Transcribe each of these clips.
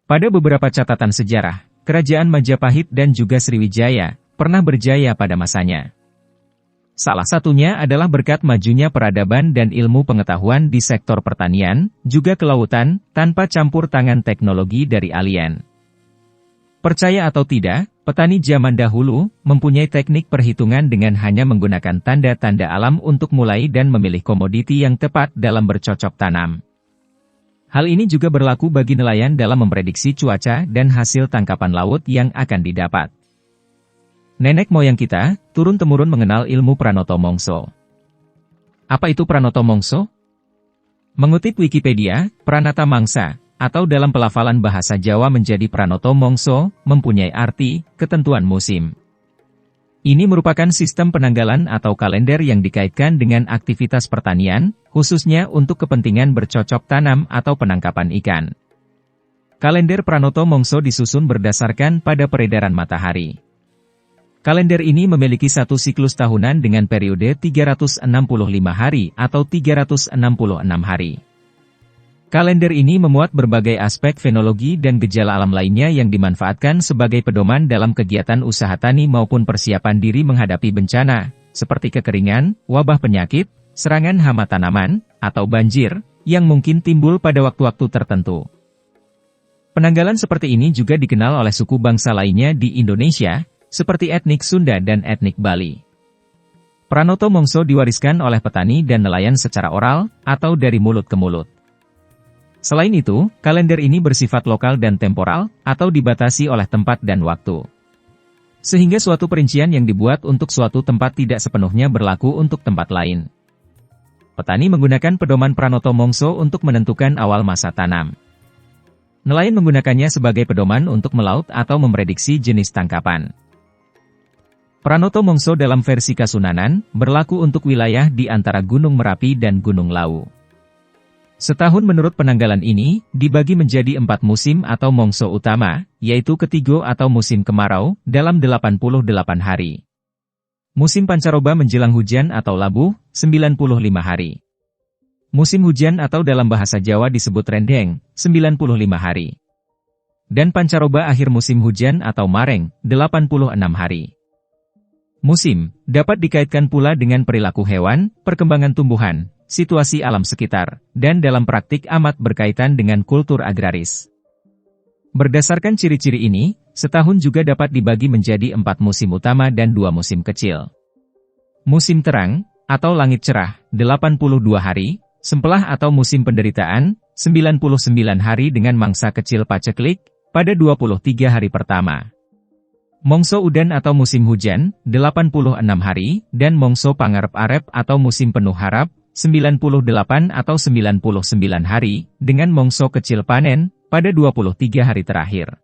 Pada beberapa catatan sejarah, Kerajaan Majapahit dan juga Sriwijaya pernah berjaya pada masanya. Salah satunya adalah berkat majunya peradaban dan ilmu pengetahuan di sektor pertanian, juga kelautan, tanpa campur tangan teknologi dari alien. Percaya atau tidak, petani zaman dahulu mempunyai teknik perhitungan dengan hanya menggunakan tanda-tanda alam untuk mulai dan memilih komoditi yang tepat dalam bercocok tanam. Hal ini juga berlaku bagi nelayan dalam memprediksi cuaca dan hasil tangkapan laut yang akan didapat. Nenek moyang kita, turun-temurun mengenal ilmu Pranoto Mongso. Apa itu Pranoto Mongso? Mengutip Wikipedia, Pranata Mangsa, atau dalam pelafalan bahasa Jawa menjadi Pranoto Mongso, mempunyai arti, ketentuan musim. Ini merupakan sistem penanggalan atau kalender yang dikaitkan dengan aktivitas pertanian, khususnya untuk kepentingan bercocok tanam atau penangkapan ikan. Kalender Pranoto Mongso disusun berdasarkan pada peredaran matahari. Kalender ini memiliki satu siklus tahunan dengan periode 365 hari atau 366 hari. Kalender ini memuat berbagai aspek fenologi dan gejala alam lainnya yang dimanfaatkan sebagai pedoman dalam kegiatan usaha tani maupun persiapan diri menghadapi bencana, seperti kekeringan, wabah penyakit, serangan hama tanaman, atau banjir, yang mungkin timbul pada waktu-waktu tertentu. Penanggalan seperti ini juga dikenal oleh suku bangsa lainnya di Indonesia, seperti etnik Sunda dan etnik Bali. Pranoto Mongso diwariskan oleh petani dan nelayan secara oral, atau dari mulut ke mulut. Selain itu, kalender ini bersifat lokal dan temporal, atau dibatasi oleh tempat dan waktu. Sehingga suatu perincian yang dibuat untuk suatu tempat tidak sepenuhnya berlaku untuk tempat lain. Petani menggunakan pedoman Pranoto Mongso untuk menentukan awal masa tanam. Nelayan menggunakannya sebagai pedoman untuk melaut atau memprediksi jenis tangkapan. Pranoto Mongso dalam versi Kasunanan, berlaku untuk wilayah di antara Gunung Merapi dan Gunung Lawu. Setahun menurut penanggalan ini, dibagi menjadi 4 musim atau mongso utama, yaitu ketigo atau musim kemarau, dalam 88 hari. Musim pancaroba menjelang hujan atau labuh, 95 hari. Musim hujan atau dalam bahasa Jawa disebut rendeng, 95 hari. Dan pancaroba akhir musim hujan atau mareng, 86 hari. Musim dapat dikaitkan pula dengan perilaku hewan, perkembangan tumbuhan, situasi alam sekitar, dan dalam praktik amat berkaitan dengan kultur agraris. Berdasarkan ciri-ciri ini, setahun juga dapat dibagi menjadi 4 musim utama dan 2 musim kecil. Musim terang, atau langit cerah, 82 hari, sempelah atau musim penderitaan, 99 hari dengan mangsa kecil paceklik, pada 23 hari pertama. Mongso udan atau musim hujan, 86 hari, dan mongso pangarep-arep atau musim penuh harap, 98 atau 99 hari, dengan mongso kecil panen, pada 23 hari terakhir.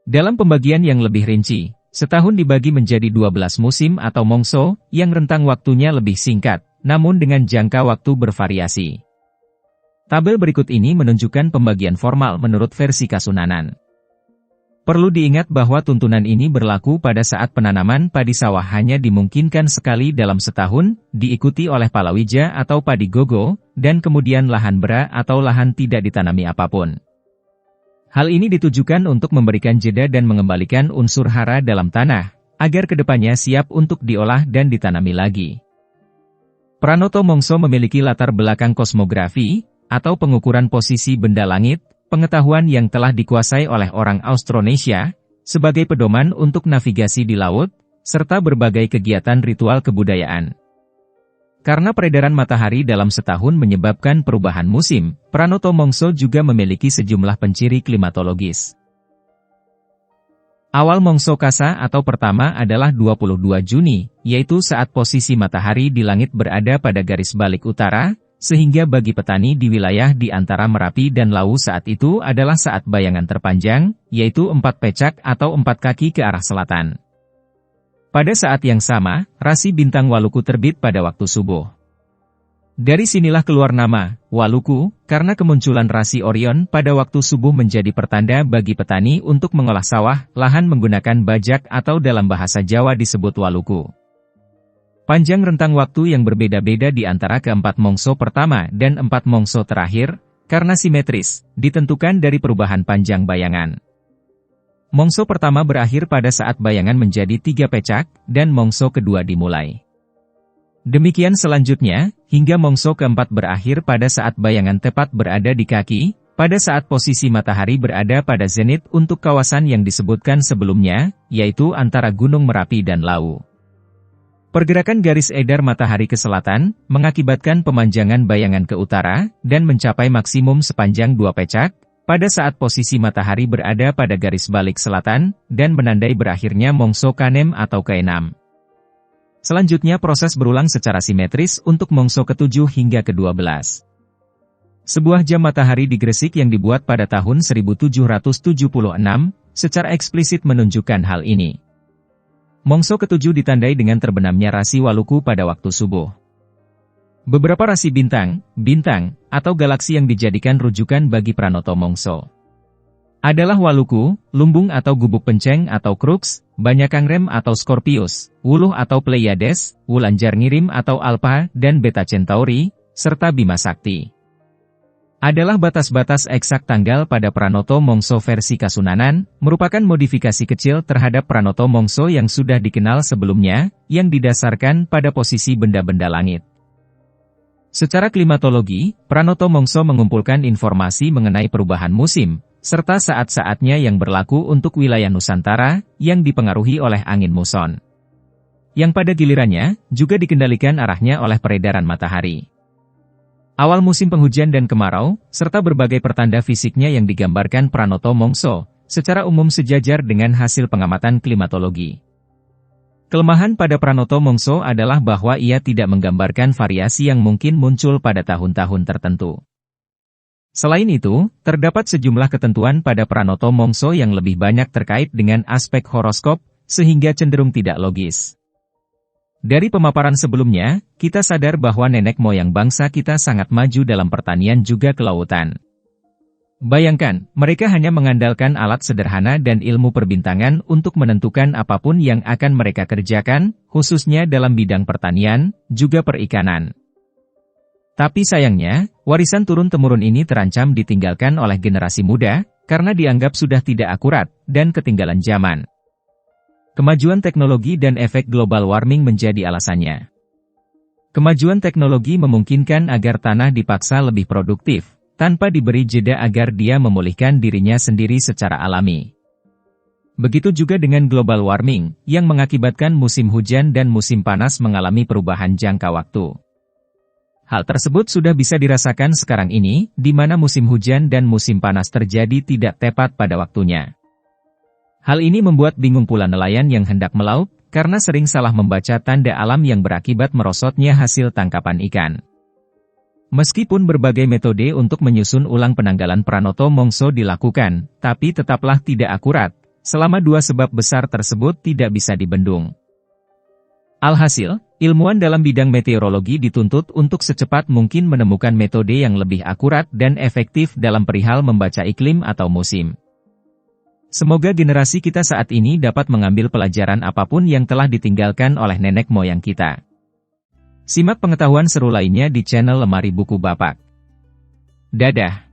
Dalam pembagian yang lebih rinci, setahun dibagi menjadi 12 musim atau mongso, yang rentang waktunya lebih singkat, namun dengan jangka waktu bervariasi. Tabel berikut ini menunjukkan pembagian formal menurut versi Kasunanan. Perlu diingat bahwa tuntunan ini berlaku pada saat penanaman padi sawah hanya dimungkinkan sekali dalam setahun, diikuti oleh palawija atau padi gogo, dan kemudian lahan bera atau lahan tidak ditanami apapun. Hal ini ditujukan untuk memberikan jeda dan mengembalikan unsur hara dalam tanah, agar kedepannya siap untuk diolah dan ditanami lagi. Pranoto Mongso memiliki latar belakang kosmografi, atau pengukuran posisi benda langit, pengetahuan yang telah dikuasai oleh orang Austronesia, sebagai pedoman untuk navigasi di laut, serta berbagai kegiatan ritual kebudayaan. Karena peredaran matahari dalam setahun menyebabkan perubahan musim, Pranoto Mongso juga memiliki sejumlah penciri klimatologis. Awal Mongso Kasa atau pertama adalah 22 Juni, yaitu saat posisi matahari di langit berada pada garis balik utara, sehingga bagi petani di wilayah di antara Merapi dan Lawu saat itu adalah saat bayangan terpanjang, yaitu 4 pecak atau 4 kaki ke arah selatan. Pada saat yang sama, rasi bintang Waluku terbit pada waktu subuh. Dari sinilah keluar nama, Waluku, karena kemunculan rasi Orion pada waktu subuh menjadi pertanda bagi petani untuk mengolah sawah, lahan menggunakan bajak atau dalam bahasa Jawa disebut Waluku. Panjang rentang waktu yang berbeda-beda di antara keempat mongso pertama dan 4 mongso terakhir, karena simetris, ditentukan dari perubahan panjang bayangan. Mongso pertama berakhir pada saat bayangan menjadi 3 pecak, dan mongso kedua dimulai. Demikian selanjutnya, hingga mongso keempat berakhir pada saat bayangan tepat berada di kaki, pada saat posisi matahari berada pada zenit untuk kawasan yang disebutkan sebelumnya, yaitu antara Gunung Merapi dan Lawu. Pergerakan garis edar matahari ke selatan, mengakibatkan pemanjangan bayangan ke utara, dan mencapai maksimum sepanjang 2 pecak, pada saat posisi matahari berada pada garis balik selatan, dan menandai berakhirnya mongso kanem atau keenam. Selanjutnya proses berulang secara simetris untuk mongso ke-7 hingga ke-12. Sebuah jam matahari di Gresik yang dibuat pada tahun 1776, secara eksplisit menunjukkan hal ini. Mongso ke-7 ditandai dengan terbenamnya rasi Waluku pada waktu subuh. Beberapa rasi bintang, atau galaksi yang dijadikan rujukan bagi Pranoto Mongso adalah Waluku, Lumbung atau Gubuk Penceng atau Crux, Banyakangrem atau Scorpius, Wuluh atau Pleiades, Wulanjar Ngirim atau Alpha dan Beta Centauri, serta Bima Sakti. Adalah batas-batas eksak tanggal pada Pranoto Mongso versi Kasunanan, merupakan modifikasi kecil terhadap Pranoto Mongso yang sudah dikenal sebelumnya, yang didasarkan pada posisi benda-benda langit. Secara klimatologi, Pranoto Mongso mengumpulkan informasi mengenai perubahan musim, serta saat-saatnya yang berlaku untuk wilayah Nusantara, yang dipengaruhi oleh angin muson. Yang pada gilirannya, juga dikendalikan arahnya oleh peredaran matahari. Awal musim penghujan dan kemarau, serta berbagai pertanda fisiknya yang digambarkan Pranoto Mongso, secara umum sejajar dengan hasil pengamatan klimatologi. Kelemahan pada Pranoto Mongso adalah bahwa ia tidak menggambarkan variasi yang mungkin muncul pada tahun-tahun tertentu. Selain itu, terdapat sejumlah ketentuan pada Pranoto Mongso yang lebih banyak terkait dengan aspek horoskop, sehingga cenderung tidak logis. Dari pemaparan sebelumnya, kita sadar bahwa nenek moyang bangsa kita sangat maju dalam pertanian juga kelautan. Bayangkan, mereka hanya mengandalkan alat sederhana dan ilmu perbintangan untuk menentukan apapun yang akan mereka kerjakan, khususnya dalam bidang pertanian, juga perikanan. Tapi sayangnya, warisan turun-temurun ini terancam ditinggalkan oleh generasi muda, karena dianggap sudah tidak akurat, dan ketinggalan zaman. Kemajuan teknologi dan efek global warming menjadi alasannya. Kemajuan teknologi memungkinkan agar tanah dipaksa lebih produktif, tanpa diberi jeda agar dia memulihkan dirinya sendiri secara alami. Begitu juga dengan global warming, yang mengakibatkan musim hujan dan musim panas mengalami perubahan jangka waktu. Hal tersebut sudah bisa dirasakan sekarang ini, di mana musim hujan dan musim panas terjadi tidak tepat pada waktunya. Hal ini membuat bingung pula nelayan yang hendak melaut, karena sering salah membaca tanda alam yang berakibat merosotnya hasil tangkapan ikan. Meskipun berbagai metode untuk menyusun ulang penanggalan Pranoto Mongso dilakukan, tapi tetaplah tidak akurat, selama dua sebab besar tersebut tidak bisa dibendung. Alhasil, ilmuwan dalam bidang meteorologi dituntut untuk secepat mungkin menemukan metode yang lebih akurat dan efektif dalam perihal membaca iklim atau musim. Semoga generasi kita saat ini dapat mengambil pelajaran apapun yang telah ditinggalkan oleh nenek moyang kita. Simak pengetahuan seru lainnya di channel Lemari Buku Bapak. Dadah.